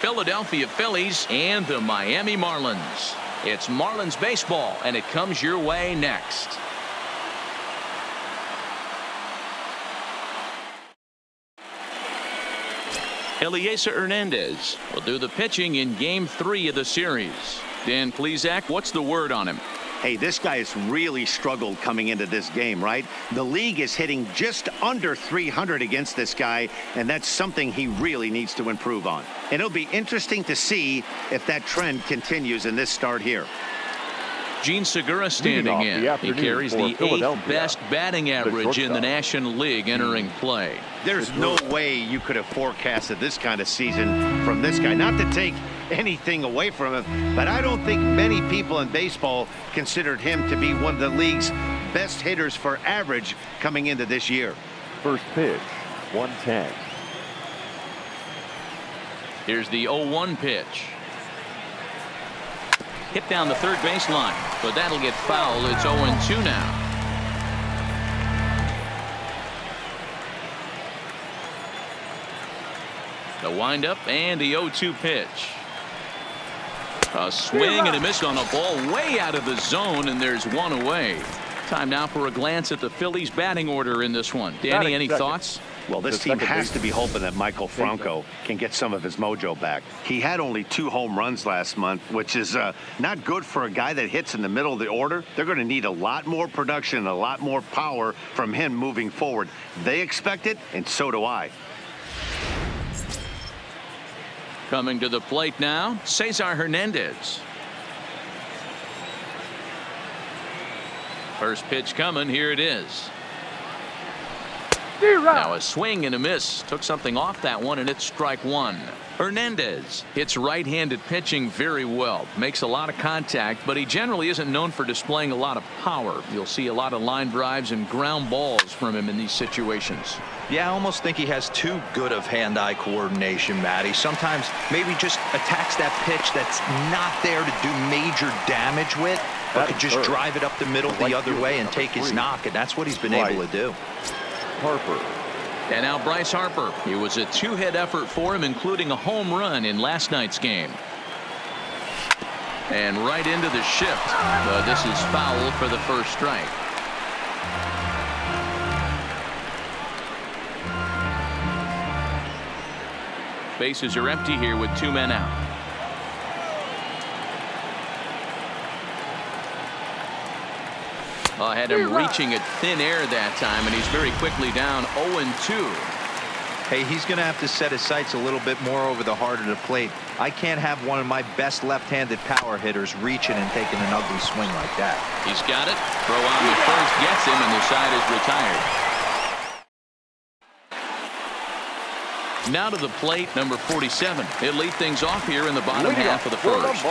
Philadelphia Phillies and the Miami Marlins. It's Marlins baseball, and it comes your way next. Elieser Hernandez will do the pitching in Game 3 of the series. Dan Plesac, what's the word on him? Hey, this guy has really struggled coming into this game, right? The league is hitting just under 300 against this guy, and that's something he really needs to improve on. And it'll be interesting to see if that trend continues in this start here. Gene Segura standing in. He carries the 8th best batting average in the National League entering play. There's no way you could have forecasted this kind of season from this guy. Not to take anything away from him, but I don't think many people in baseball considered him to be one of the league's best hitters for average coming into this year. First pitch, 110. Here's the 0-1 pitch. Hit down the third baseline, but that'll get fouled. It's 0-2 now. The windup and the 0-2 pitch. A swing and a miss on a ball way out of the zone, and there's one away. Time now for a glance at the Phillies batting order in this one. Danny, any thoughts? Well, this team has to be hoping that Michael Franco can get some of his mojo back. He had only 2 home runs last month, which is not good for a guy that hits in the middle of the order. They're going to need a lot more production and a lot more power from him moving forward. They expect it, and so do I. Coming to the plate now, Cesar Hernandez. First pitch coming, here it is. Now a swing and a miss. Took something off that one, and it's strike one. Hernandez hits right-handed pitching very well. Makes a lot of contact, but he generally isn't known for displaying a lot of power. You'll see a lot of line drives and ground balls from him in these situations. Yeah, I almost think he has too good of hand-eye coordination, Matty. Sometimes maybe just attacks that pitch that's not there to do major damage with, but could just drive it up the middle the other way and take his knock, and that's what he's been able to do. Harper. And now Bryce Harper. It was a 2-hit effort for him, including a home run in last night's game. And right into the shift. But this is foul for the first strike. Bases are empty here with 2 men out. Had him reaching at thin air that time, and he's very quickly down 0-2. Hey, he's going to have to set his sights a little bit more over the heart of the plate. I can't have one of my best left-handed power hitters reaching and taking an ugly swing like that. He's got it. Throw on the first gets him, and the side is retired. Now to the plate, number 47. He'll lead things off here in the bottom half of the first.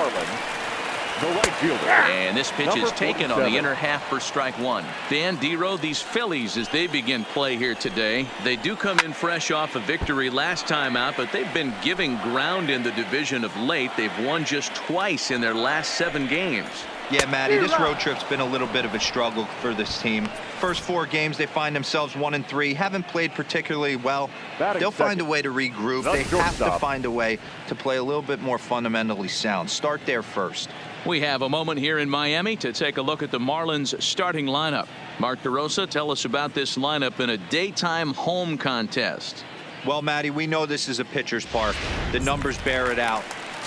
The right fielder. And this pitch is taken on the inner half for strike one. Dan Dero, these Phillies, as they begin play here today, they do come in fresh off a victory last time out, but they've been giving ground in the division of late. They've won just twice in their last 7 games. Yeah, Matty, this road trip's been a little bit of a struggle for this team. First 4 games, they find themselves 1-3. Haven't played particularly well. They'll find a way to regroup. They have to find a way to play a little bit more fundamentally sound. Start there first. We have a moment here in Miami to take a look at the Marlins starting lineup. Mark DeRosa, tell us about this lineup in a daytime home contest. Well, Matty, we know this is a pitcher's park. The numbers bear it out.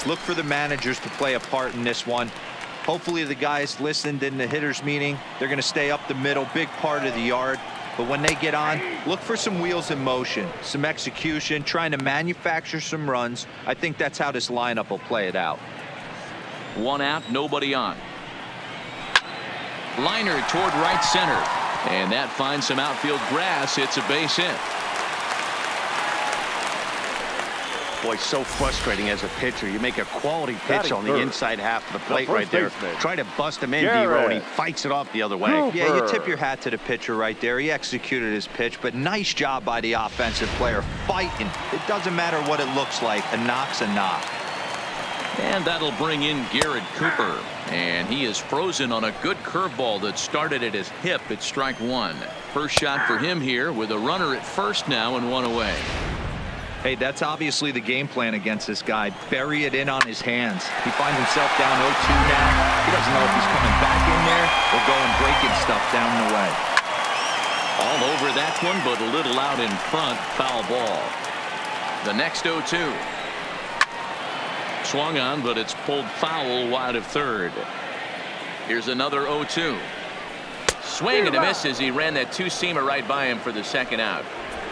Look for the managers to play a part in this one. Hopefully the guys listened in the hitters meeting. They're going to stay up the middle, big part of the yard. But when they get on, look for some wheels in motion, some execution, trying to manufacture some runs. I think that's how this lineup will play it out. 1 out, nobody on. Liner toward right center, and that finds some outfield grass. It's a base hit. Boy, so frustrating as a pitcher. You make a quality pitch on the inside half of the plate right there. Try to bust him in, Dero, and he fights it off the other way. Yeah, you tip your hat to the pitcher right there. He executed his pitch, but nice job by the offensive player fighting. It doesn't matter what it looks like. A knock's a knock. And that'll bring in Garrett Cooper. And he is frozen on a good curveball that started at his hip at strike one. First shot for him here with a runner at first now and one away. Hey, that's obviously the game plan against this guy. Bury it in on his hands. He finds himself down 0-2 now. He doesn't know if he's coming back in there or going breaking stuff down the way. All over that one, but a little out in front. Foul ball. The next 0-2. Swung on, but it's pulled foul wide of third. Here's another 0-2. Swing and a miss as he ran that two-seamer right by him for the second out.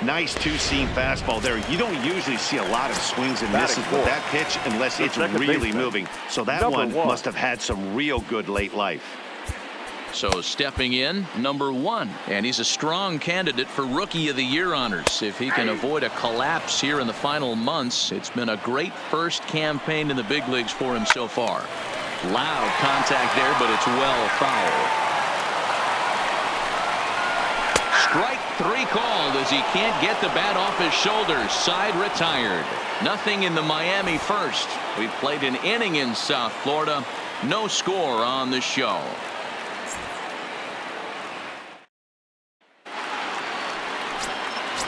Nice two-seam fastball there. You don't usually see a lot of swings and misses with that pitch unless it's really moving. So that one must have had some real good late life. So stepping in, number 1. And he's a strong candidate for Rookie of the Year honors. If he can avoid a collapse here in the final months, it's been a great first campaign in the big leagues for him so far. Loud contact there, but it's well foul. Strike 3 called as he can't get the bat off his shoulders. Side retired. Nothing in the Miami first. We've played an inning in South Florida. No score on the show.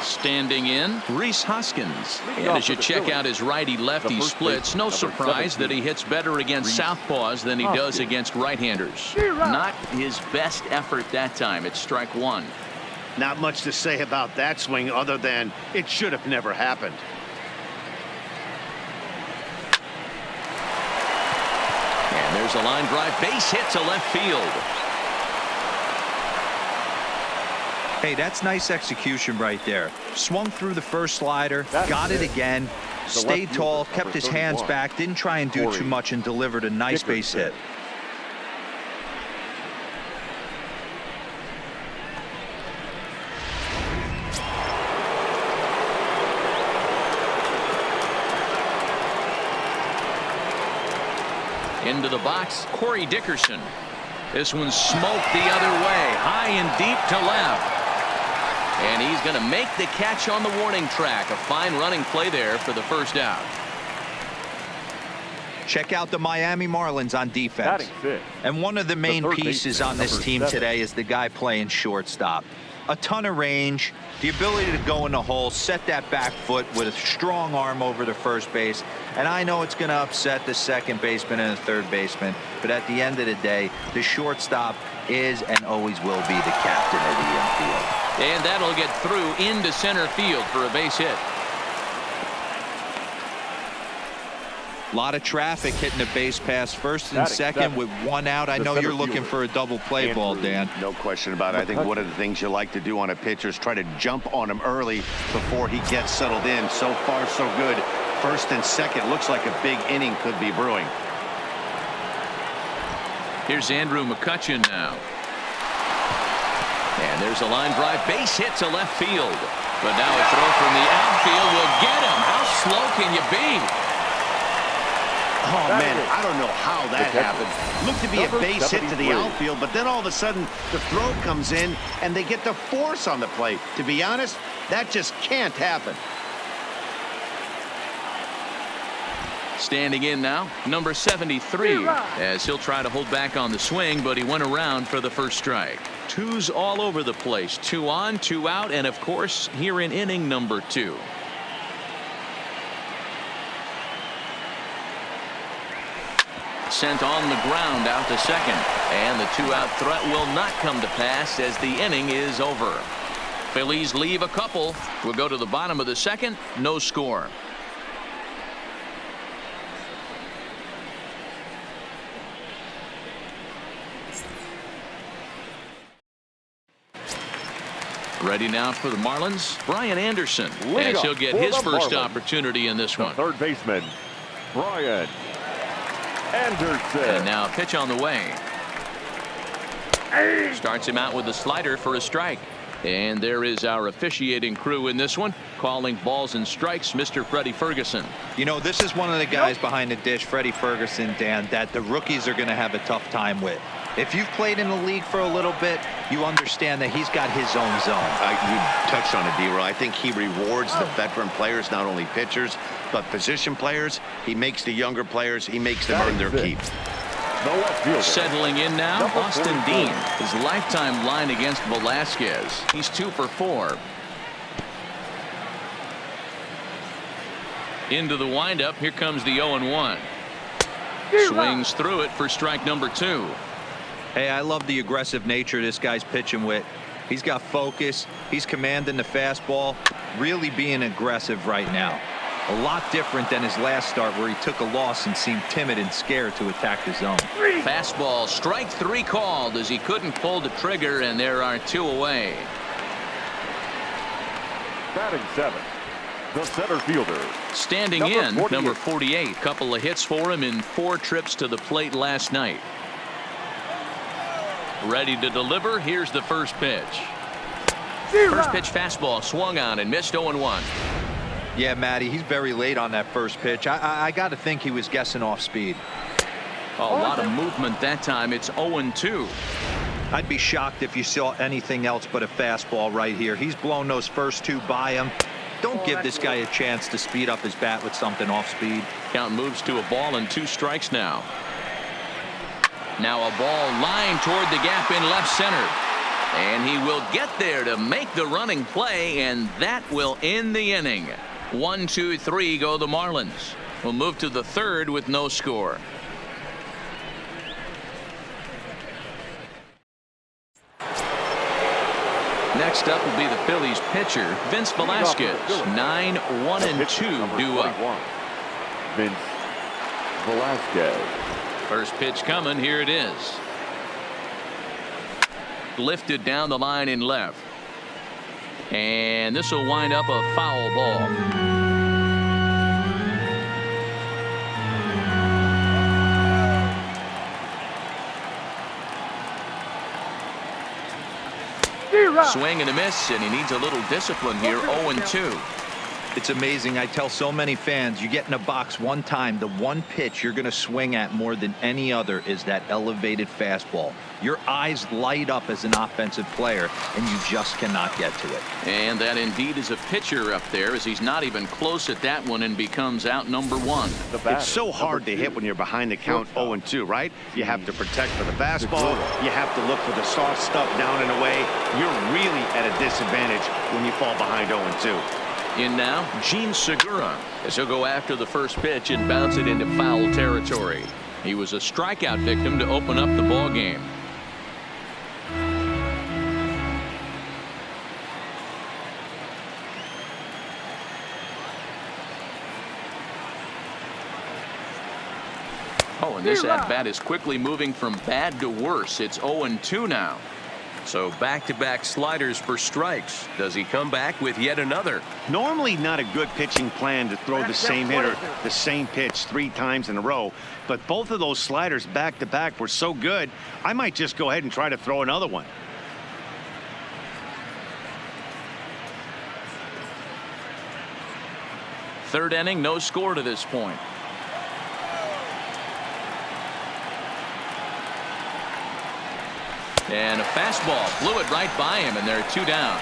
Standing in, Rhys Hoskins. And as you check out his righty-lefty splits, no surprise that he hits better against southpaws than he does against right-handers. Not his best effort that time. It's strike 1. Not much to say about that swing other than it should have never happened. And there's a line drive. Base hit to left field. Hey, that's nice execution right there. Swung through the first slider, got it again, stayed tall, kept his hands back, didn't try and do too much, and delivered a nice base hit. Into the box, Corey Dickerson. This one's smoked the other way, high and deep to left. And he's going to make the catch on the warning track. A fine running play there for the first out. Check out the Miami Marlins on defense. And one of the main pieces on this team today is the guy playing shortstop. A ton of range, the ability to go in the hole, set that back foot with a strong arm over the first base. And I know it's going to upset the second baseman and the third baseman, but at the end of the day, the shortstop is and always will be the captain of the infield. And that'll get through into center field for a base hit. A lot of traffic hitting the base pass first and second with 1 out. I know you're looking for a double play ball, Dan. No question about it. I think one of the things you like to do on a pitcher is try to jump on him early before he gets settled in. So far, so good. First and second looks like a big inning could be brewing. Here's Andrew McCutchen now. And there's a line drive, base hit to left field. But now a throw from the outfield will get him. How slow can you be? Oh, man, I don't know how that happened. Looked to be a base hit to the outfield, but then all of a sudden the throw comes in and they get the force on the play. To be honest, that just can't happen. Standing in now, number 73, as he'll try to hold back on the swing, but he went around for the first strike. Twos all over the place. 2 on, 2 out, and of course here in inning number 2. Sent on the ground out to second, and the 2-out threat will not come to pass as the inning is over. Phillies leave a couple. We'll go to the bottom of the second. No score. Ready now for the Marlins, Brian Anderson, as he'll get his first opportunity in this one. Third baseman, Brian Anderson. And now pitch on the way. Starts him out with a slider for a strike. And there is our officiating crew in this one, calling balls and strikes, Mr. Freddie Ferguson. You know, this is one of the guys behind the dish, Freddie Ferguson, Dan, that the rookies are going to have a tough time with. If you've played in the league for a little bit, you understand that he's got his own zone. You touched on it, D-Roy. I think he rewards the veteran players, not only pitchers, but position players. He makes the younger players, he makes them earn their keep. Settling in now, Austin Dean. His lifetime line against Velasquez. He's 2 for 4. Into the windup. Here comes the 0-1. Swings through it for strike number 2. Hey, I love the aggressive nature this guy's pitching with. He's got focus. He's commanding the fastball. Really being aggressive right now. A lot different than his last start where he took a loss and seemed timid and scared to attack the zone. Fastball, strike 3 called as he couldn't pull the trigger, and there are 2 away. Batting 7, the center fielder. Standing number 48. Couple of hits for him in 4 trips to the plate last night. Ready to deliver. Here's the first pitch. First pitch fastball swung on and missed. 0-1. Yeah, Matty, he's very late on that first pitch. I got to think he was guessing off speed. A lot of movement that time. It's 0-2. I'd be shocked if you saw anything else but a fastball right here. He's blown those first 2 by him. Don't give this guy a chance to speed up his bat with something off speed. Count moves to a ball and 2 strikes now. Now a ball lined toward the gap in left center. And he will get there to make the running play, and that will end the inning. 1, 2, 3 go the Marlins. We'll move to the 3rd with no score. Next up will be the Phillies pitcher, Vince Velasquez. 9, 1, and 2 due up. Vince Velasquez. First pitch coming. Here it is. Lifted down the line in left. And this will wind up a foul ball. Swing and a miss, and he needs a little discipline here. 0-2. It's amazing. I tell so many fans, you get in a box one time, the one pitch you're going to swing at more than any other is that elevated fastball. Your eyes light up as an offensive player, and you just cannot get to it. And that indeed is a pitcher up there, as he's not even close at that one and becomes out number 1. It's so hard to hit when you're behind the count 0-2, right? You have to protect for the fastball. You have to look for the soft stuff down and away. You're really at a disadvantage when you fall behind 0-2. In now, Gene Segura, as he'll go after the first pitch and bounce it into foul territory. He was a strikeout victim to open up the ball game. Oh, and this at-bat is quickly moving from bad to worse. It's 0-2 now. So back-to-back sliders for strikes. Does he come back with yet another? Normally not a good pitching plan to throw the same hitter the same pitch 3 times in a row, but both of those sliders back-to-back were so good, I might just go ahead and try to throw another one. Third inning, no score to this point. And a fastball blew it right by him, and they're 2 down.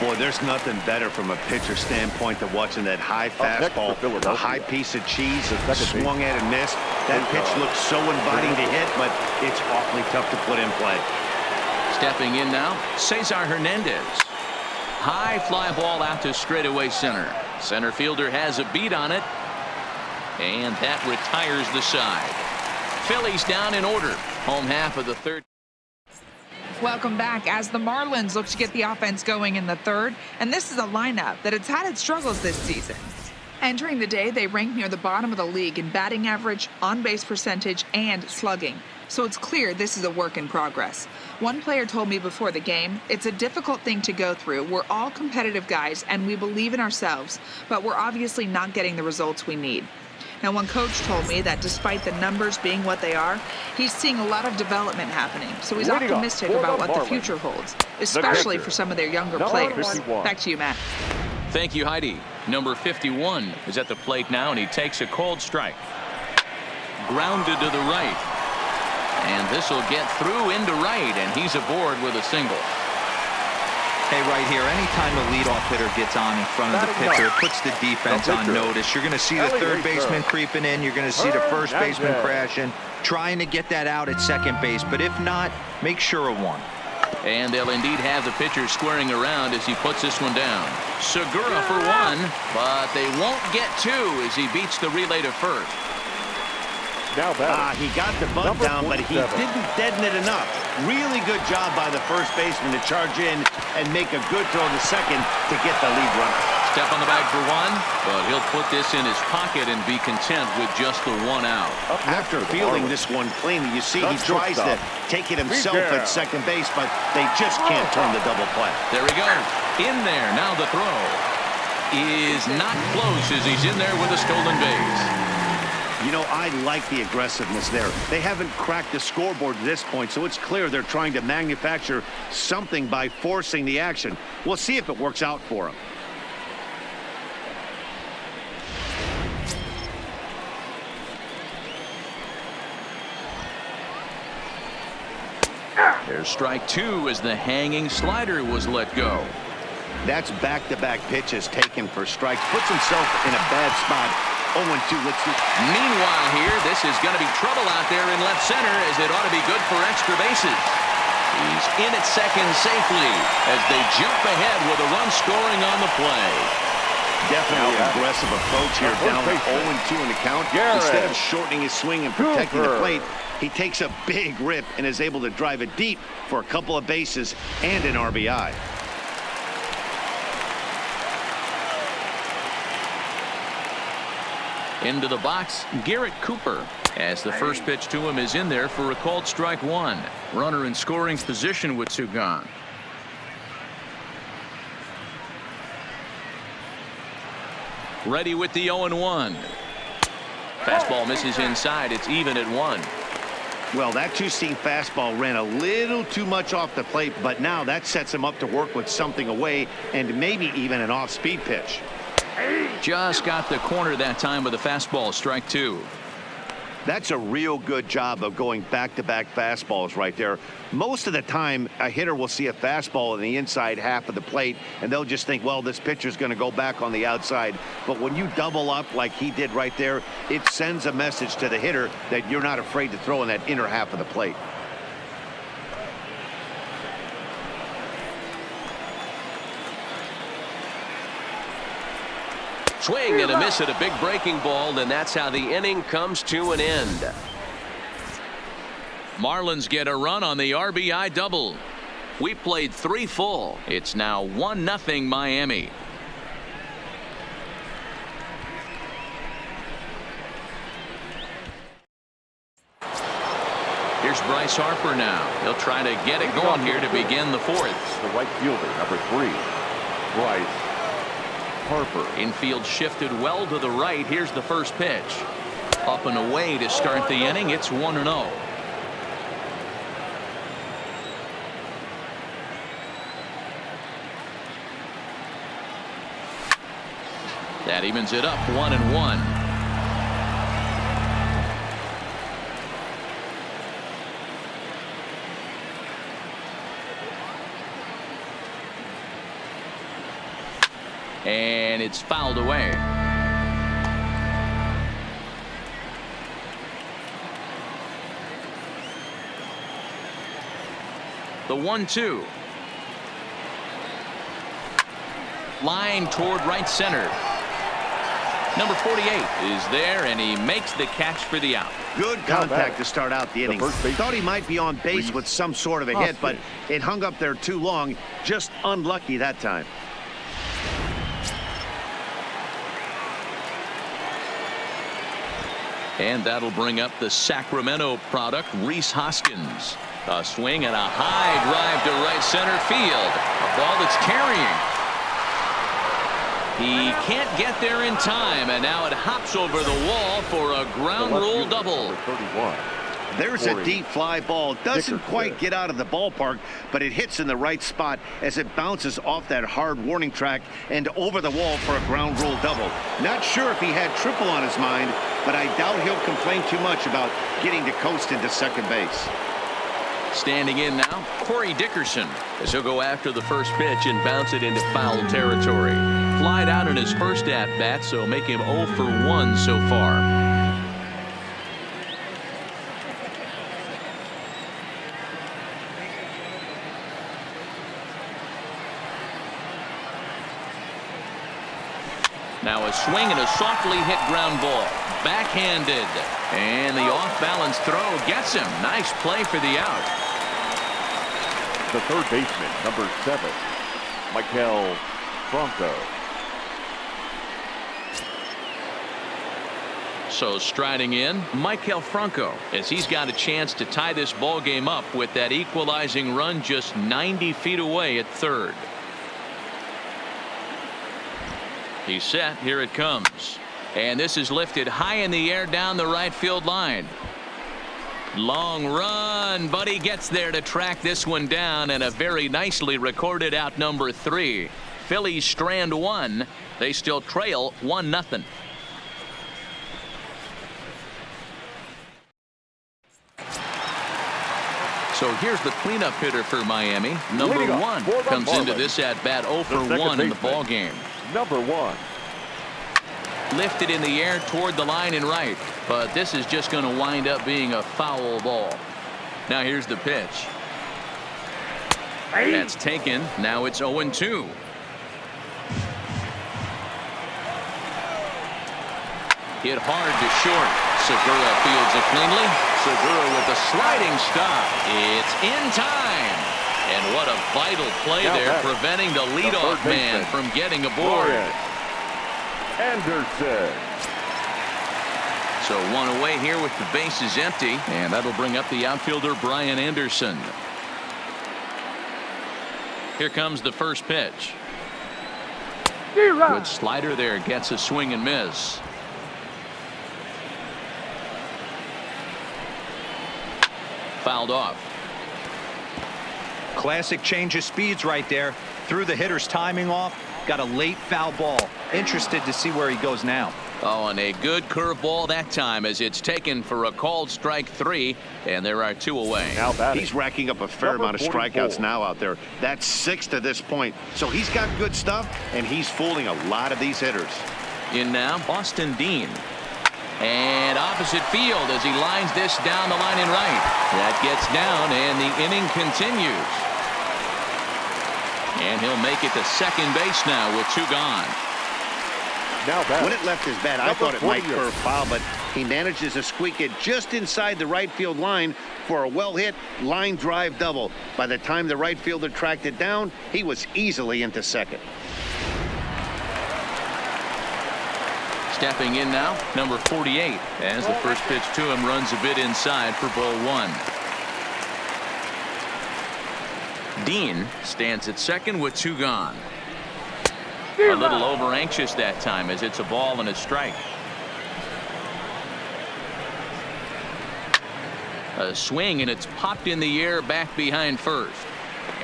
Boy, there's nothing better from a pitcher standpoint than watching that high fastball, a high piece of cheese, swung at and missed. That pitch looks so inviting to hit, but it's awfully tough to put in play. Stepping in now, Cesar Hernandez. High fly ball out to straightaway center. Center fielder has a beat on it, and that retires the side. Phillies down in order. Home half of the 3rd. Welcome back as the Marlins look to get the offense going in the 3rd, and this is a lineup that has had its struggles this season. Entering the day, they rank near the bottom of the league in batting average, on-base percentage, and slugging. So it's clear this is a work in progress. One player told me before the game, it's a difficult thing to go through. We're all competitive guys, and we believe in ourselves, but we're obviously not getting the results we need. Now, one coach told me that despite the numbers being what they are, he's seeing a lot of development happening. So he's optimistic about what the future holds, especially for some of their younger players. Back to you, Matt. Thank you, Heidi. Number 51 is at the plate now, and he takes a cold strike. Grounded to the right. And this will get through into right, and he's aboard with a single. Hey, right here, anytime the leadoff hitter gets on in front of the pitcher, it puts the defense on notice. You're going to see the third baseman creeping in. You're going to see the first baseman crashing, trying to get that out at second base. But if not, make sure of one. And they'll indeed have the pitcher squaring around as he puts this one down. Segura for one, but they won't get two as he beats the relay to first. Now batting. He got the bunt down, but he didn't deaden it enough. Really good job by the first baseman to charge in and make a good throw to second to get the lead runner. Step on the bag for one, but he'll put this in his pocket and be content with just the one out. After fielding this one cleanly, you see he tries to take it himself at second base, but they just can't turn the double play. There he goes. In there. Now the throw is not close as he's in there with a stolen base. You know, I like the aggressiveness there. They haven't cracked the scoreboard at this point, so it's clear they're trying to manufacture something by forcing the action. We'll see if it works out for them. There's strike two as the hanging slider was let go. That's back-to-back pitches taken for strikes. Puts himself in a bad spot. 0-2. Let's see. Meanwhile here, this is going to be trouble out there in left center as it ought to be good for extra bases. He's in at second safely as they jump ahead with a run scoring on the play. Definitely an aggressive approach here, down 0-2 in the count. Instead of shortening his swing and protecting the plate, he takes a big rip and is able to drive it deep for a couple of bases and an RBI. Into the box, Garrett Cooper, as the first pitch to him is in there for a called strike one. Runner in scoring position with two gone. Ready with the 0-1. Fastball misses inside. It's even at one. Well, that two-seam fastball ran a little too much off the plate, but now that sets him up to work with something away and maybe even an off-speed pitch. Just got the corner that time with a fastball, strike two. That's a real good job of going back-to-back fastballs right there. Most of the time, a hitter will see a fastball in the inside half of the plate, and they'll just think, well, this pitcher's going to go back on the outside. But when you double up like he did right there, it sends a message to the hitter that you're not afraid to throw in that inner half of the plate. Swing and a miss at a big breaking ball, and that's how the inning comes to an end. Marlins get a run on the RBI double. We played 3 full. It's now 1-0 Miami. Here's Bryce Harper now. He'll try to get it going here to begin the fourth. The right fielder, number 3, Bryce Harper. Infield shifted well to the right. Here's the first pitch. Up and away to start the inning. It's 1-0. That evens it up 1-1. And it's fouled away. The 1-2. Line toward right center. Number 48 is there, and he makes the catch for the out. Good contact to start out the inning. Thought he might be on base with some sort of a hit, but it hung up there too long. Just unlucky that time. And that'll bring up the Sacramento product, Rhys Hoskins. A swing and a high drive to right center field. A ball that's carrying. He can't get there in time, and now it hops over the wall for a ground rule double. There's a deep fly ball. Doesn't quite get out of the ballpark, but it hits in the right spot as it bounces off that hard warning track and over the wall for a ground rule double. Not sure if he had triple on his mind, but I doubt he'll complain too much about getting to coast into second base. Standing in now, Corey Dickerson, as he'll go after the first pitch and bounce it into foul territory. Flied out in his first at-bat, so make him 0 for 1 so far. Now a swing and a softly hit ground ball. Backhanded. And the off-balance throw gets him. Nice play for the out. The third baseman, number 7, Michael Franco. So striding in, Michael Franco, as he's got a chance to tie this ball game up with that equalizing run just 90 feet away at third. He's set. Here it comes. And this is lifted high in the air down the right field line. Long run, but he gets there to track this one down, and a very nicely recorded out number 3. Phillies strand 1. They still trail 1-0. So here's the cleanup hitter for Miami. Number 1 comes into this at bat 0 for 1 in the ball game. Number 1. Lifted in the air toward the line and right, but this is just going to wind up being a foul ball. Now here's the pitch. That's taken. Now it's 0-2. Hit hard to short. Segura fields it cleanly. Segura with a sliding stop. It's in time. And what a vital play there, preventing the leadoff man from getting aboard. Anderson. So one away here with the bases empty, and that'll bring up the outfielder Brian Anderson. Here comes the first pitch. Good slider there, gets a swing and miss. Fouled off. Classic change of speeds right there. Threw the hitter's timing off. Got a late foul ball. Interested to see where he goes now. Oh, and a good curveball that time as it's taken for a called strike 3, and there are 2 away. Now he's racking up a fair amount of strikeouts now out there. That's 6 to this point. So he's got good stuff, and he's fooling a lot of these hitters. In now, Austin Dean. And opposite field as he lines this down the line and right. That gets down, and the inning continues. And he'll make it to second base now with 2 gone. When it left his bat, I thought it might curve foul, but he manages to squeak it just inside the right field line for a well-hit line drive double. By the time the right fielder tracked it down, he was easily into second. Stepping in now, number 48, as the first pitch to him runs a bit inside for ball 1. Dean stands at second with 2 gone. A little over anxious that time as it's a ball and a strike. A swing, and it's popped in the air back behind first.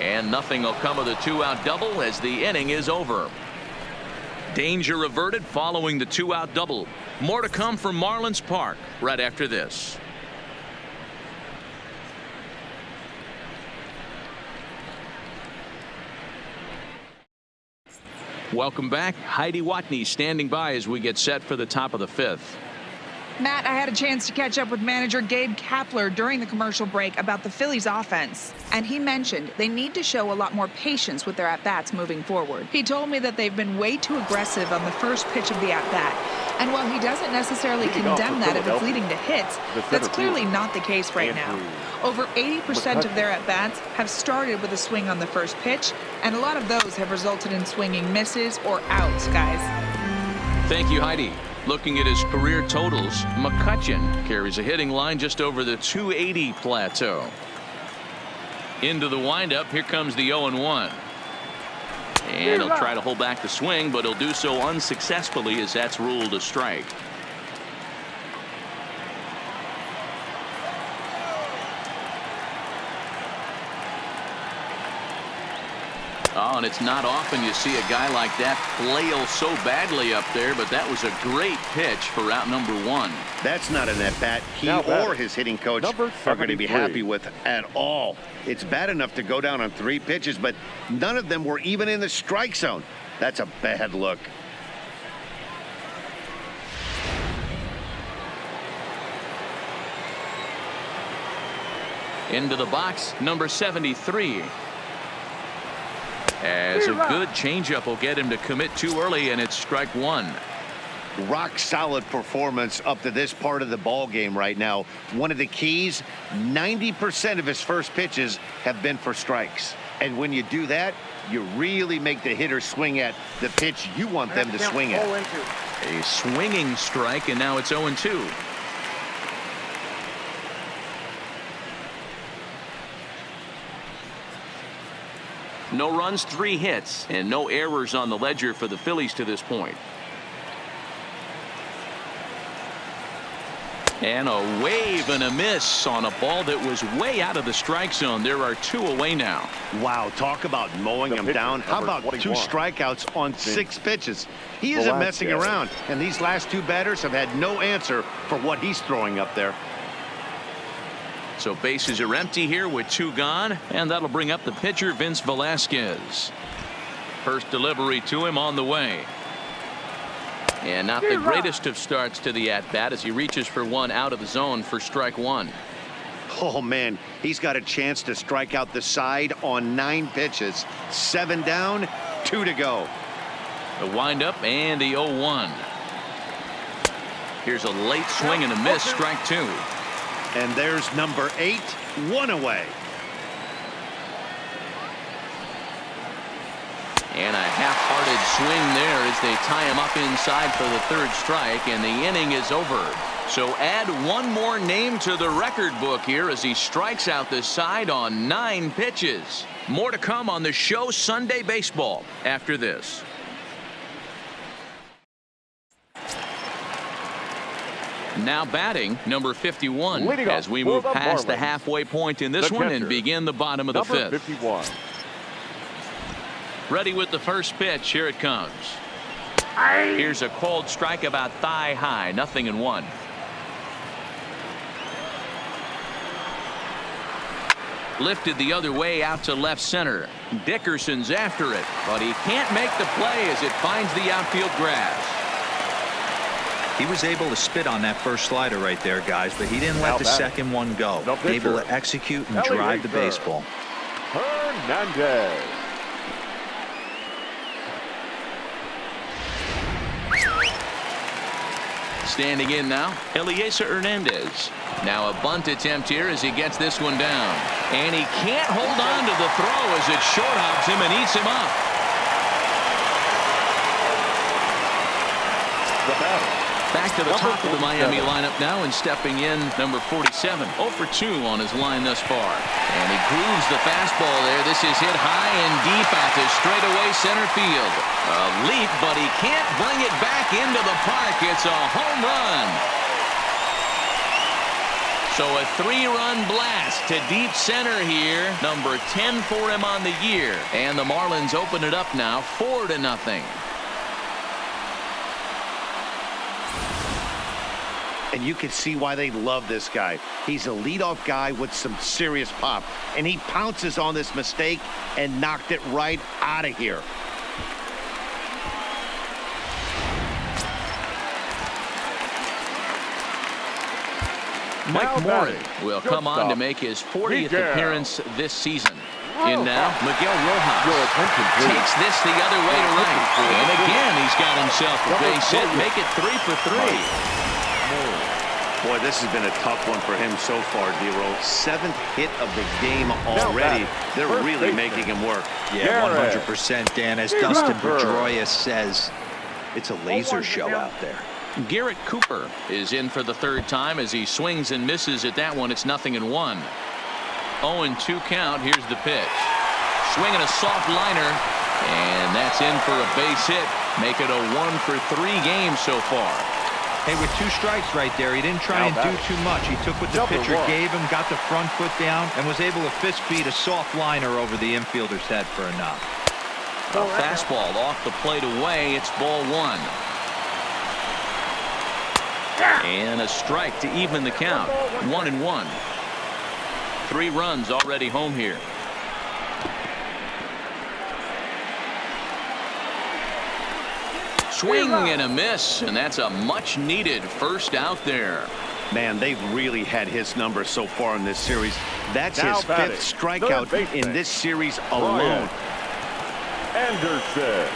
And nothing will come of the 2-out double as the inning is over. Danger averted following the 2-out double. More to come from Marlins Park right after this. Welcome back. Heidi Watney standing by as we get set for the top of the 5th. Matt, I had a chance to catch up with manager Gabe Kapler during the commercial break about the Phillies offense, and he mentioned they need to show a lot more patience with their at-bats moving forward. He told me that they've been way too aggressive on the first pitch of the at-bat, and while he doesn't necessarily condemn that if it's leading to hits, that's clearly not the case right now. Over 80% of their at-bats have started with a swing on the first pitch, and a lot of those have resulted in swinging misses or outs, guys. Thank you, Heidi. Looking at his career totals, McCutchen carries a hitting line just over the 280 plateau. Into the windup, here comes the 0-1. And he'll try to hold back the swing, but he'll do so unsuccessfully as that's ruled a strike. Oh, and it's not often you see a guy like that flail so badly up there, but that was a great pitch for out number 1. That's not an at-bat he or his hitting coach are going to be happy with at all. It's bad enough to go down on 3 pitches, but none of them were even in the strike zone. That's a bad look. Into the box, number 73. As a good changeup will get him to commit too early, and it's strike 1. rock solid performance up to this part of the ball game right now. One of the keys, 90% of his first pitches have been for strikes. And when you do that, you really make the hitter swing at the pitch you want them to swing at. A swinging strike, and now it's 0-2. No runs, 3 hits, and no errors on the ledger for the Phillies to this point. And a wave and a miss on a ball that was way out of the strike zone. There are 2 away now. Wow, talk about mowing him down. How about 2 strikeouts on 6 pitches? He isn't messing around, and these last 2 batters have had no answer for what he's throwing up there. So bases are empty here with 2 gone, and that'll bring up the pitcher, Vince Velasquez. First delivery to him on the way. And not the greatest of starts to the at-bat as he reaches for one out of the zone for strike 1. Oh, man, he's got a chance to strike out the side on 9 pitches. 7 down, 2 to go. The windup and the 0-1. Here's a late swing and a miss, strike 2. And there's number 8, 1 away. And a half-hearted swing there as they tie him up inside for the 3rd strike, and the inning is over. So add one more name to the record book here as he strikes out the side on 9 pitches. More to come on the show Sunday Baseball after this. Now batting, number 51, as we move past the halfway point in this one and begin the bottom of the 5th. 51. Ready with the first pitch. Here it comes. Here's a cold strike about thigh high. 0-1. Lifted the other way out to left center. Dickerson's after it, but he can't make the play as it finds the outfield grass. He was able to spit on that first slider right there, guys, but he didn't let the second one go. Able to execute and drive the baseball. Hernandez. Standing in now, Elieser Hernandez. Now a bunt attempt here as he gets this one down. And he can't hold on to the throw as it short hops him and eats him up. Back to the top of the Miami lineup now, and stepping in, number 47. 0 for 2 on his line thus far. And he grooves the fastball there. This is hit high and deep out to straightaway center field. A leap, but he can't bring it back into the park. It's a home run. So a 3-run blast to deep center here. Number 10 for him on the year. And the Marlins open it up now 4-0. And you can see why they love this guy. He's a leadoff guy with some serious pop. And he pounces on this mistake and knocked it right out of here. Mike Morin will come on to make his 40th appearance this season. In now, Miguel Rojas takes this the other way to right. And again, he's got himself a base hit. Make it 3 for 3. Boy, this has been a tough one for him so far, D-Roll. 7th hit of the game already. They're really making him work. Yeah, 100%, Dan. As Dustin Pedroia says, it's a laser show out there. Garrett Cooper is in for the 3rd time as he swings and misses at that one. It's 0-1. 0-2 count. Here's the pitch. Swinging a soft liner, and that's in for a base hit. Make it a 1 for 3 game so far. Hey, with 2 strikes right there, he didn't try and do too much. He took what the pitcher gave him, got the front foot down, and was able to fist beat a soft liner over the infielder's head for a knock. A fastball off the plate away. It's ball 1. And a strike to even the count. 1-1. 3 runs already home here. Swing and a miss, and that's a much needed first out there. Man, they've really had his number so far in this series. That's his 5th strikeout in this series alone. Anderson.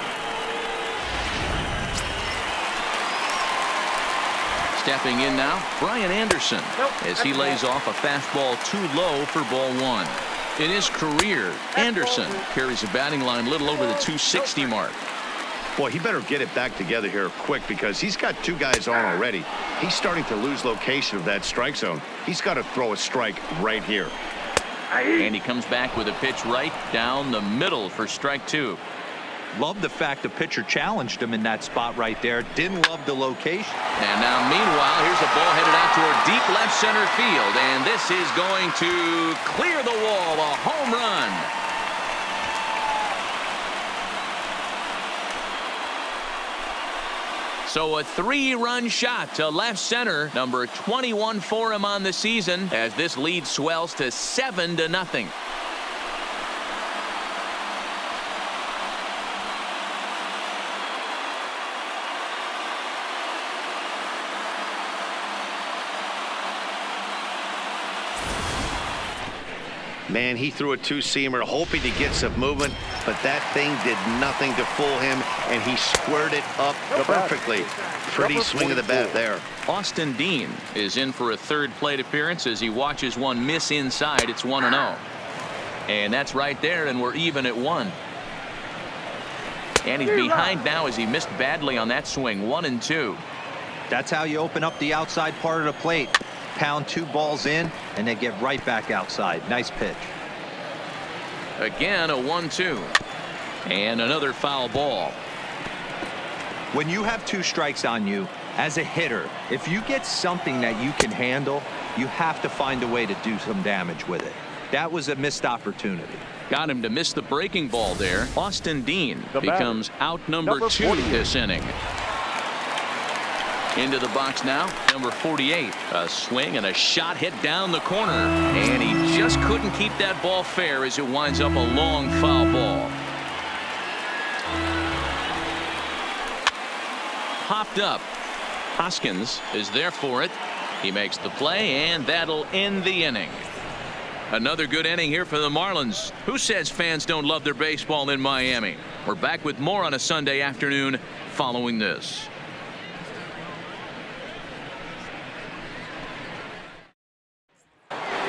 Stepping in now, Brian Anderson, as he lays off a fastball too low for ball one. In his career, Anderson carries a batting line a little over the 260 mark. Boy, he better get it back together here quick because he's got two guys on already. He's starting to lose location of that strike zone. He's got to throw a strike right here. And he comes back with a pitch right down the middle for strike two. Love the fact the pitcher challenged him in that spot right there. Didn't love the location. And now, meanwhile, here's a ball headed out toward deep left center field. And this is going to clear the wall, a home run. So a 3-run shot to left center, number 21 for him on the season, as this lead swells to 7-0. Man, he threw a two-seamer hoping to get some movement, but that thing did nothing to fool him, and he squared it up perfectly. Pretty swing of the bat there. Austin Dean is in for a third plate appearance as he watches one miss inside. It's 1-0. And that's right there, and we're even at 1. And he's behind now as he missed badly on that swing. 1-2. That's how you open up the outside part of the plate. Pound 2 balls in, and they get right back outside. Nice pitch. Again, a 1-2. And another foul ball. When you have 2 strikes on you, as a hitter, if you get something that you can handle, you have to find a way to do some damage with it. That was a missed opportunity. Got him to miss the breaking ball there. Austin Dean becomes out number 2 this inning. Into the box now, number 48. A swing and a shot hit down the corner. And he just couldn't keep that ball fair as it winds up a long foul ball. Popped up. Hoskins is there for it. He makes the play, and that'll end the inning. Another good inning here for the Marlins. Who says fans don't love their baseball in Miami? We're back with more on a Sunday afternoon following this.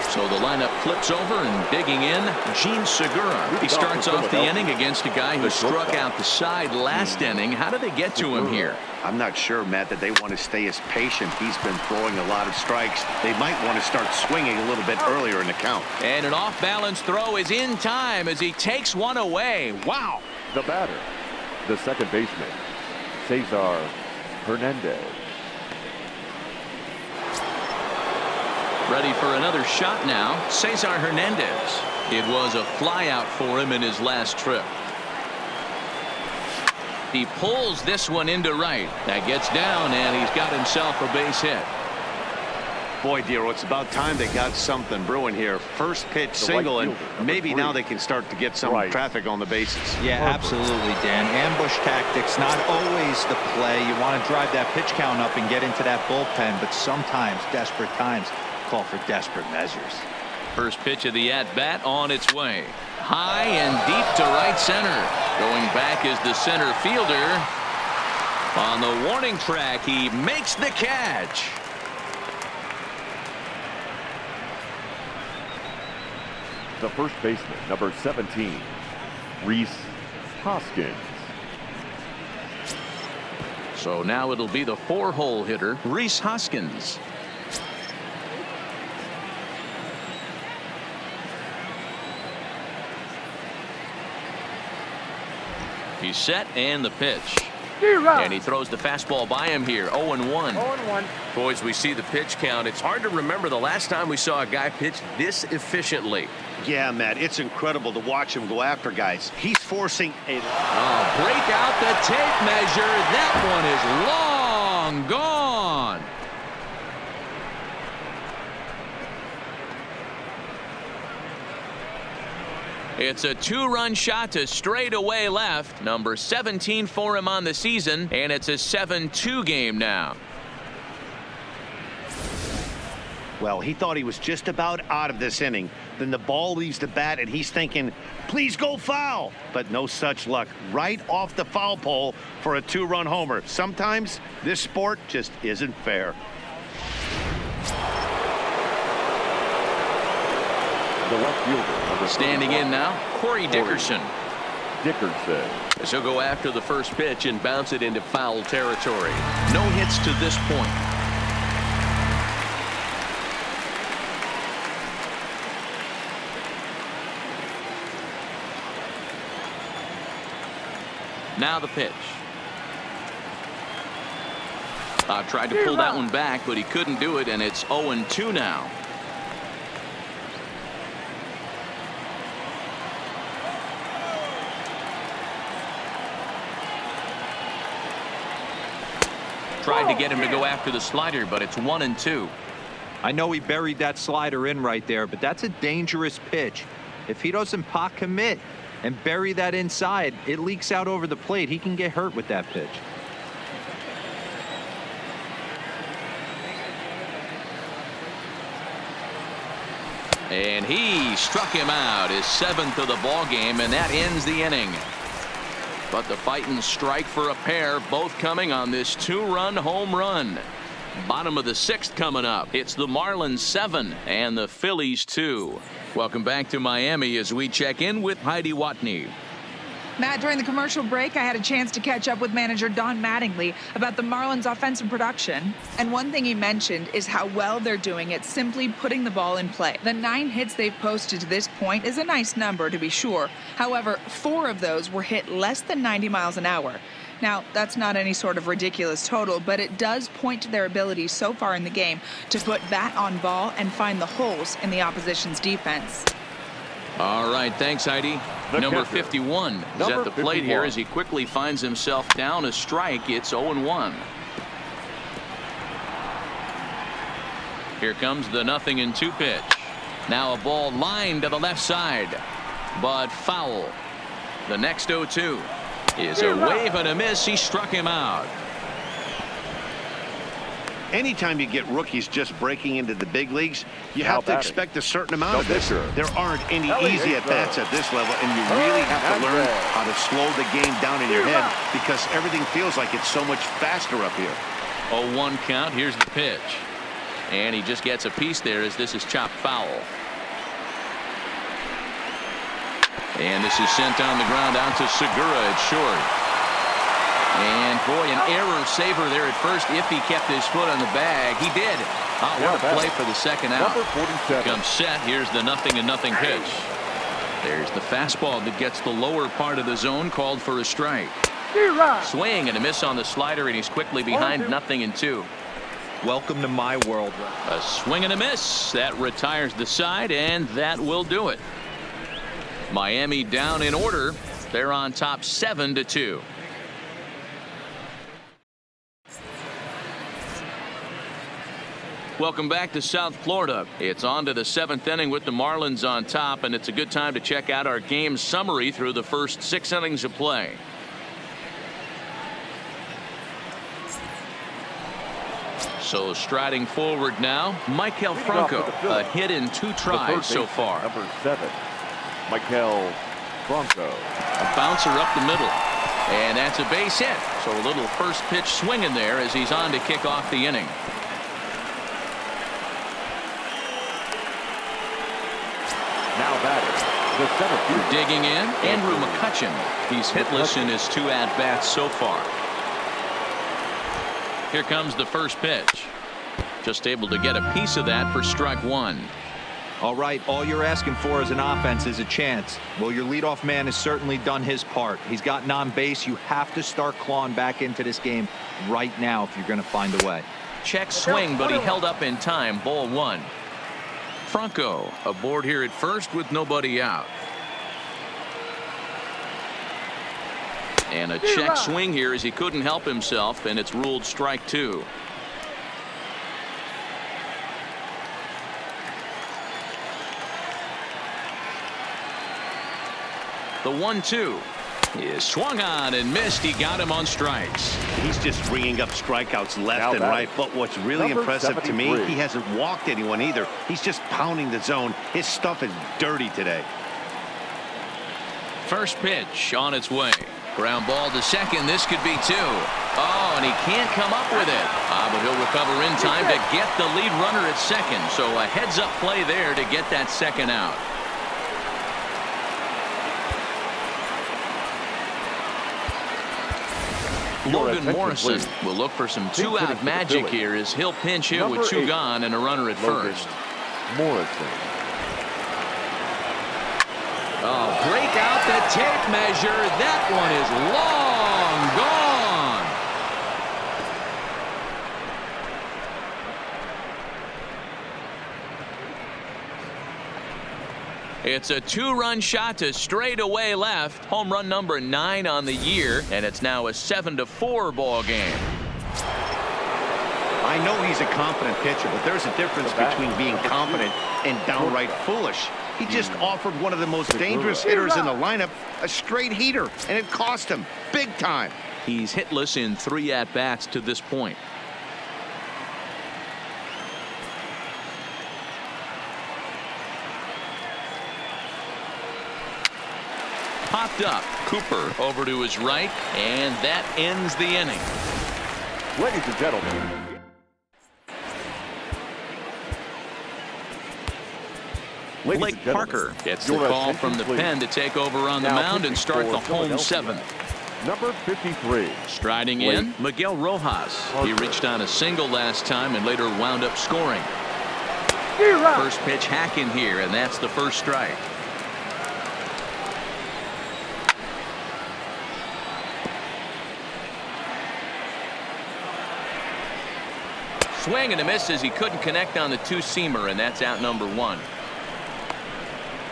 So the lineup flips over, and digging in, Gene Segura. He starts off the inning against a guy who struck out the side last inning. How did they get to him here? I'm not sure, Matt, that they want to stay as patient. He's been throwing a lot of strikes. They might want to start swinging a little bit earlier in the count. And an off-balance throw is in time as he takes one away. Wow. The batter, the second baseman, Cesar Hernandez. Ready for another shot now, Cesar Hernandez. It was a flyout for him in his last trip. He pulls this one into right. That gets down, and he's got himself a base hit. Boy, Dero, it's about time they got something brewing here. First pitch single, and maybe now they can start to get some traffic on the bases. Yeah, absolutely, Dan. Ambush tactics, not always the play. You want to drive that pitch count up and get into that bullpen, but sometimes, desperate times, call for desperate measures. First pitch of the at-bat on its way. High and deep to right center. Going back is the center fielder. On the warning track, he makes the catch. The first baseman, number 17, Rhys Hoskins. So now it'll be the 4-hole hitter, Rhys Hoskins. He's set, and the pitch. And he throws the fastball by him here. 0-1. 0-1. Boys, we see the pitch count. It's hard to remember the last time we saw a guy pitch this efficiently. Yeah, Matt, it's incredible to watch him go after guys. He's forcing a... break out the tape measure. That one is long gone. It's a 2-run shot to straightaway left. Number 17 for him on the season, and it's a 7-2 game now. Well, he thought he was just about out of this inning. Then the ball leaves the bat, and he's thinking, please go foul. But no such luck. Right off the foul pole for a 2-run homer. Sometimes this sport just isn't fair. The left fielder. Number Standing 31. in now, Corey Dickerson. Dickerson. As he'll go after the first pitch and bounce it into foul territory. No hits to this point. Now the pitch. Tried to pull that one back, but he couldn't do it, and it's 0-2 now. Tried to get him to go after the slider, but it's 1-2. I know he buried that slider in right there, but that's a dangerous pitch. If he doesn't pot commit and bury that inside, it leaks out over the plate. He can get hurt with that pitch. And he struck him out, his 7th of the ball game, and that ends the inning. But the fighting strike for a pair, both coming on this 2-run home run. Bottom of the 6th coming up. It's the Marlins 7 and the Phillies 2. Welcome back to Miami as we check in with Heidi Watney. Matt, during the commercial break, I had a chance to catch up with manager Don Mattingly about the Marlins' offensive production. And one thing he mentioned is how well they're doing at simply putting the ball in play. The 9 hits they've posted to this point is a nice number, to be sure. However, 4 of those were hit less than 90 miles an hour. Now, that's not any sort of ridiculous total, but it does point to their ability so far in the game to put bat on ball and find the holes in the opposition's defense. All right, thanks, Heidi. Number 51 is at the plate here as he quickly finds himself down a strike. It's 0-1. Here comes the 0-2 pitch. Now a ball lined to the left side, but foul. The next 0-2 is a wave and a miss. He struck him out. Anytime you get rookies just breaking into the big leagues, you have to expect a certain amount of this. There aren't any easy at-bats at this level, and you really have to learn how to slow the game down in your head because everything feels like it's so much faster up here. 0-1 count. Here's the pitch. And he just gets a piece there as this is chopped foul. And this is sent on the ground out to Segura. It's short. And boy, an error saver there at first if he kept his foot on the bag. He did. What a play for the second out. Number 47. Comes set. Here's the 0-0 pitch. There's the fastball that gets the lower part of the zone, called for a strike. Swing and a miss on the slider, and he's quickly behind 0-2. Welcome to my world. A swing and a miss. That retires the side, and that will do it. Miami down in order. They're on top 7-2. Welcome back to South Florida. It's on to the 7th inning with the Marlins on top, and it's a good time to check out our game summary through the first 6 innings of play. So striding forward now, Maikel Franco, a hit in 2 tries so far. Number 7, Maikel Franco. A bouncer up the middle, and that's a base hit. So a little first pitch swing in there as he's on to kick off the inning. Now batting, the center fielder. Digging in, Andrew McCutchen. He's hitless in his 2 at-bats so far. Here comes the first pitch. Just able to get a piece of that for strike 1. All right, all you're asking for as an offense is a chance. Well, your leadoff man has certainly done his part. He's gotten on base. You have to start clawing back into this game right now if you're going to find a way. Check swing, but he held up in time. Ball 1. Franco aboard here at first with nobody out. And a check swing here as he couldn't help himself, and it's ruled strike 2. The 1-2 is swung on and missed. He got him on strikes. He's just ringing up strikeouts left Now and batting. right. But what's really Number impressive to me, 73. he hasn't walked anyone either. He's just pounding the zone. His stuff is dirty today. First pitch on its way. Ground ball to second. This could be 2. Oh, and he can't come up with it. But he'll recover in time to get the lead runner at second. So a heads-up play there to get that second out. Logan attention, Morrison please. will look for some Big hitting two-out for the magic Phillies. here as he'll pinch hit Number with 2 8, gone and a runner at Logan first. Morrison. Oh, break out the tape measure. That one is long gone. It's a 2-run shot to straightaway left. Home run number 9 on the year, and it's now a 7-4 ball game. I know he's a confident pitcher, but there's a difference between being confident and downright foolish. He just offered one of the most dangerous hitters in the lineup a straight heater, and it cost him big time. He's hitless in 3 at-bats to this point. Popped up. Cooper over to his right, and that ends the inning. Ladies and gentlemen. Blake Parker gets the call from the pen to take over on the mound and start the home 7th. Number 53. Striding in, Miguel Rojas. He reached on a single last time and later wound up scoring. First pitch hack in here, and that's the first strike. Swing and a miss as he couldn't connect on the 2-seamer, and that's out number 1.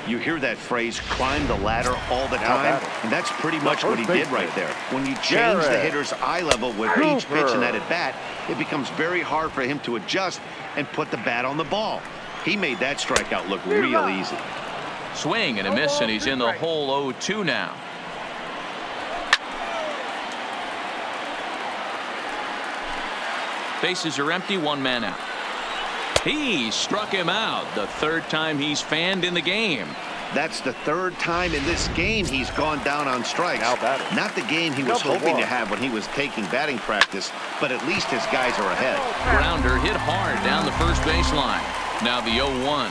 You hear that phrase, climb the ladder all the time, and that's pretty much what he did right there. When you change the hitter's eye level with each pitch in that at-bat, it becomes very hard for him to adjust and put the bat on the ball. He made that strikeout look real easy. Swing and a miss, and he's in the hole 0-2 now. Bases are empty, 1 man out. He struck him out, the 3rd time he's fanned in the game. That's the 3rd time in this game he's gone down on strikes. Not the game he was hoping to have when he was taking batting practice, but at least his guys are ahead. Grounder hit hard down the first baseline. Now the 0-1.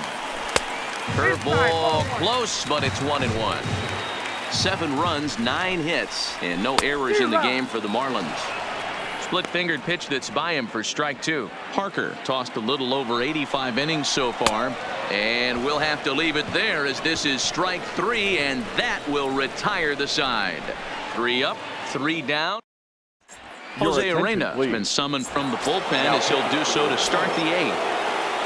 Curveball close, but it's 1-1. 7 runs, 9 hits, and no errors in the game for the Marlins. Split-fingered pitch that's by him for strike 2. Parker tossed a little over 85 innings so far, and we'll have to leave it there as this is strike 3, and that will retire the side. 3 up, 3 down. Jose Arena has been summoned from the bullpen as he'll do so to start the 8th.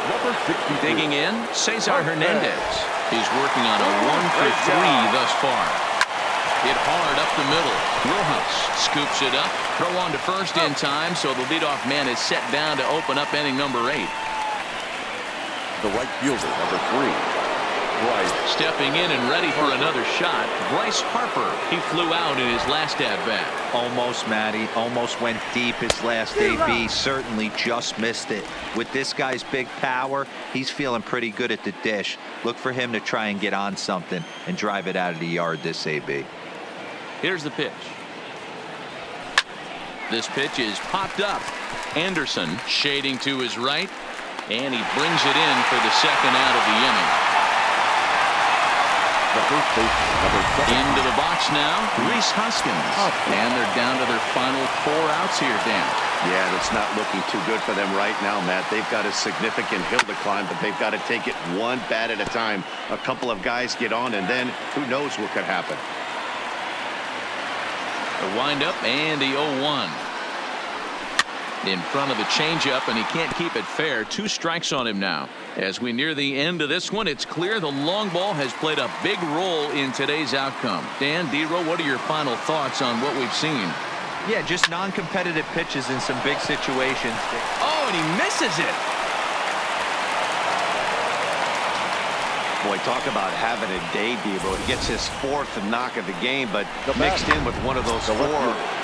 Number 62. Digging in, Cesar Hernandez. He's working on a 1 for 3 thus far. Hit hard up the middle. Rojas scoops it up. Throw on to first in time, so the leadoff man is set down to open up inning number 8. The right fielder, number 3. Bryce. Stepping in and ready for another shot, Bryce Harper. He flew out in his last at-bat. Almost, Matty. Almost went deep his last AB. Certainly just missed it. With this guy's big power, he's feeling pretty good at the dish. Look for him to try and get on something and drive it out of the yard this AB. Here's the pitch. This pitch is popped up. Anderson shading to his right, and he brings it in for the 2nd out of the inning. The first baseman, number 7. Into the box now, Rhys Hoskins. And they're down to their final 4 outs here, Dan. Yeah, that's not looking too good for them right now, Matt. They've got a significant hill to climb, but they've got to take it 1 bat at a time. A couple of guys get on, and then who knows what could happen. The windup and the 0-1. In front of the changeup, and he can't keep it fair. 2 strikes on him now. As we near the end of this one, it's clear the long ball has played a big role in today's outcome. Dan, D-Row, what are your final thoughts on what we've seen? Yeah, just non-competitive pitches in some big situations. Oh, and he misses it. Boy, talk about having a day, Debo. He gets his 4th knock of the game, but mixed in with one of those 4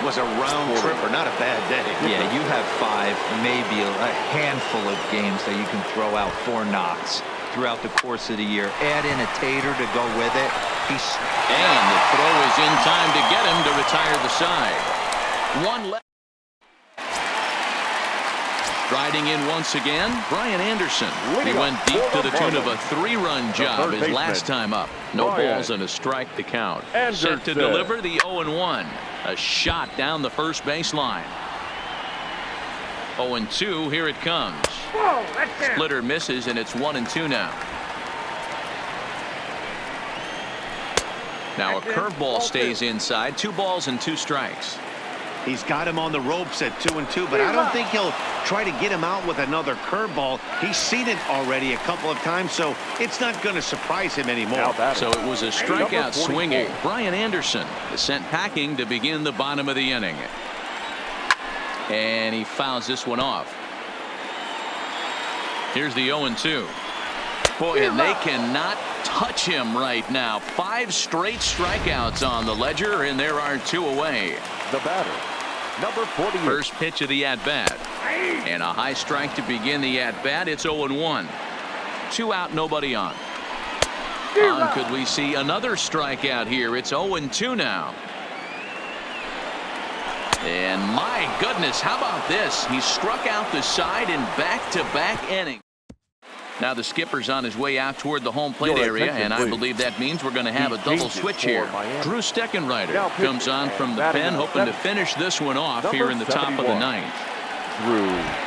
was a round tripper. Not a bad day. Yeah, you have 5, maybe a handful of games that you can throw out 4 knocks throughout the course of the year. Add in a tater to go with it. And the throw is in time to get him to retire the side. 1 left. Riding in once again, Brian Anderson. He went deep to the tune of a 3-run job his last time up. No balls and a strike to count. Set to deliver the 0-1. A shot down the first baseline. 0-2. Here it comes. Splitter misses, and it's 1-2 now. Now a curveball stays inside. 2 balls and 2 strikes. He's got him on the ropes at 2-2, but I don't think he'll try to get him out with another curveball. He's seen it already a couple of times, so it's not going to surprise him anymore. So it was a strikeout swinging. Brian Anderson is sent packing to begin the bottom of the inning. And he fouls this one off. Here's the 0-2. Boy, and they cannot touch him right now. 5 straight strikeouts on the ledger, and there are 2 away. The batter, number 48. First pitch of the at-bat. And a high strike to begin the at-bat. It's 0-1. 2 out, nobody on. Could we see another strikeout here? It's 0-2 now. And my goodness, how about this? He struck out the side in back-to-back innings. Now the skipper's on his way out toward the home plate area, and I believe that means we're going to have a double switch here. Drew Steckenrider comes on from the pen, hoping to finish this one off here in the top of the 9th.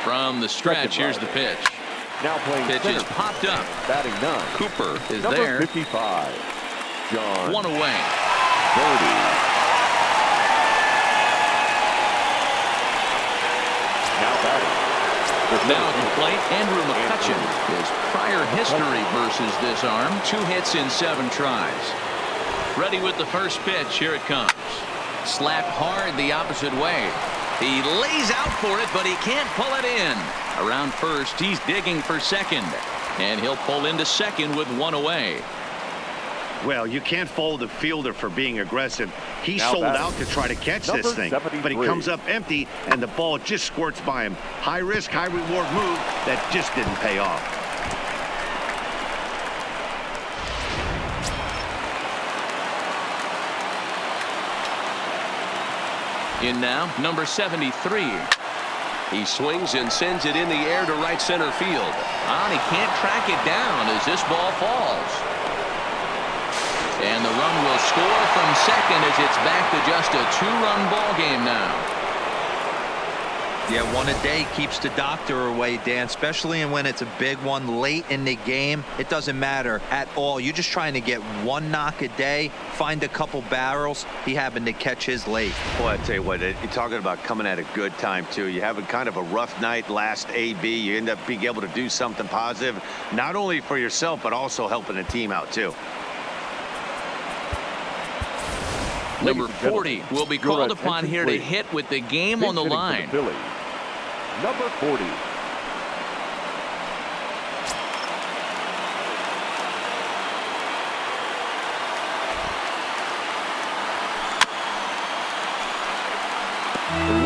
From the stretch, here's the pitch. Now playing pitch is popped up. Batting 9. Cooper is number there. 55. John. 1 away. Birdie. Now batting. Now at the plate, Andrew McCutcheon. His prior history versus this arm. 2 hits in 7 tries. Ready with the first pitch. Here it comes. Slapped hard the opposite way. He lays out for it, but he can't pull it in. Around first, he's digging for second. And he'll pull into second with 1 away. Well, you can't fault the fielder for being aggressive. He Now sold batting. out to try to catch Number this thing, 73. but he comes up empty, and the ball just squirts by him. High risk, high reward move that just didn't pay off. In now, number 73. He swings and sends it in the air to right center field. And he can't track it down as this ball falls. And the run will score from second as it's back to just a 2-run ball game now. Yeah, 1 a day keeps the doctor away, Dan, especially when it's a big one late in the game. It doesn't matter at all. You're just trying to get 1 knock a day, find a couple barrels. He happened to catch his late. Boy, I tell you what, you're talking about coming at a good time, too. You have a kind of a rough night last AB. You end up being able to do something positive, not only for yourself, but also helping the team out, too. Number 40 will be called upon here to hit with the game on the line. Phillies. Number 40.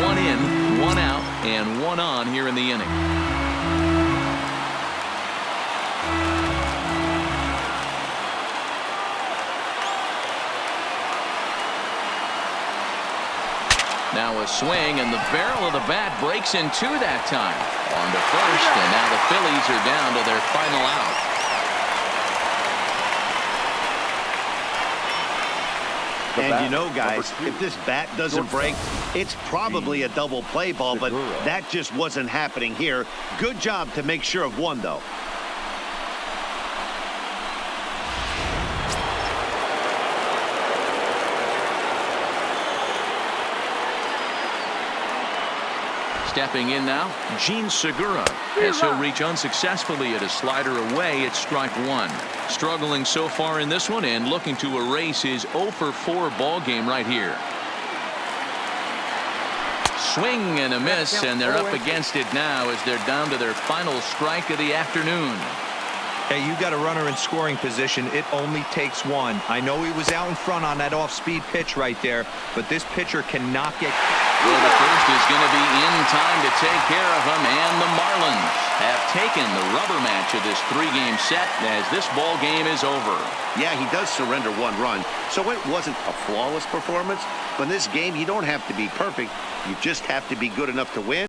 One in, 1 out, and 1 on here in the inning. Now a swing, and the barrel of the bat breaks in 2 that time. On to first, and now the Phillies are down to their final out. And you know, guys, if this bat doesn't break, it's probably a double play ball, but that just wasn't happening here. Good job to make sure of 1, though. Stepping in now, Gene Segura, as he'll reach unsuccessfully at a slider away at strike 1. Struggling so far in this one and looking to erase his 0 for 4 ball game right here. Swing and a miss, and they're up against it now as they're down to their final strike of the afternoon. Hey, you got a runner in scoring position. It only takes 1. I know he was out in front on that off-speed pitch right there, but this pitcher cannot get... Well, the first is going to be in time to take care of him, and the Marlins have taken the rubber match of this 3-game set as this ball game is over. Yeah, he does surrender 1 run, so it wasn't a flawless performance. But in this game, you don't have to be perfect. You just have to be good enough to win.